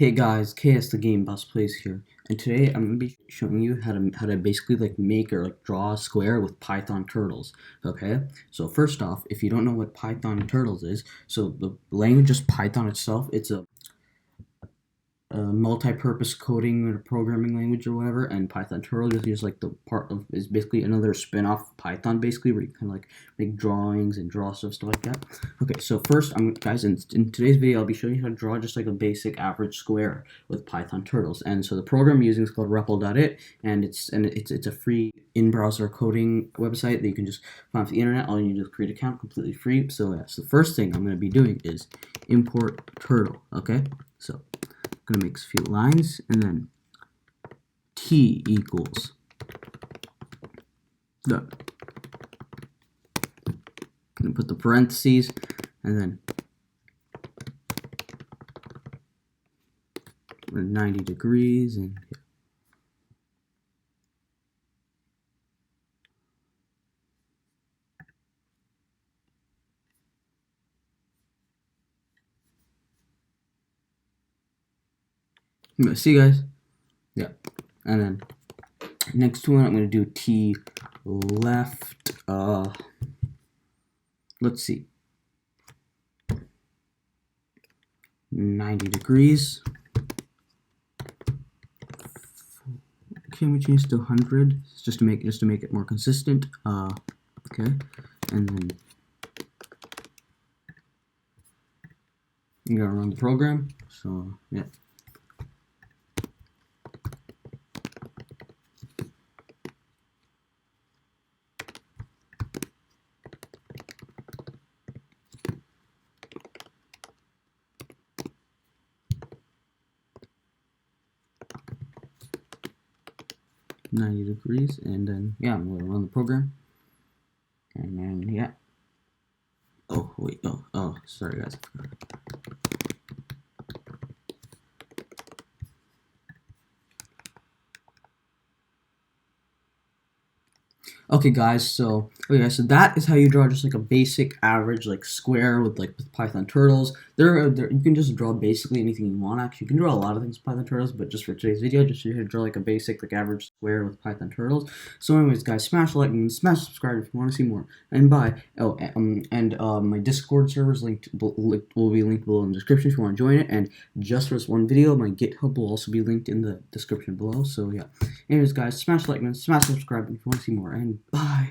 Hey guys, KS the Game Boss Plays here, and today I'm gonna be showing you how to basically make or draw a square with Python turtles. Okay, so first off, if you don't know what Python turtles is, so the language is Python itself. It's a multi-purpose coding or programming language or whatever, and Python Turtle is like the part of is basically another spin-off of Python, basically, where you kind of like make drawings and draw stuff like that. Okay, so first, guys, in today's video I'll be showing you how to draw just like a basic average square with Python Turtles. And so the program I'm using is called REPL.it, and it's a free in-browser coding website that you can just find off the internet. All you need to do is create an account, completely free. So yeah, so the first thing I'm going to be doing is import turtle. Okay, so gonna make a few lines, and then t equals the, gonna put the parentheses, and then 90 degrees, and see guys, yeah. And then next one I'm gonna do t left, let's see, 90 degrees. Can we change to 100 just to make it more consistent? Okay, and then you gotta run the program. So yeah. .90 degrees, and then yeah, I'm gonna run the program, and then yeah. Oh wait, oh sorry guys. Okay guys, so that is how you draw just like a basic average like square with Python turtles. There you can just draw basically anything you want. Actually, you can draw a lot of things with Python turtles, but just for today's video, just to draw like a basic like average square with Python turtles. So anyways guys, smash like and smash subscribe if you want to see more. And bye. Oh, and my Discord server is will be linked below in the description if you want to join it. And just for this one video, my GitHub will also be linked in the description below. So yeah. Anyways guys, smash like and smash subscribe if you want to see more. And bye.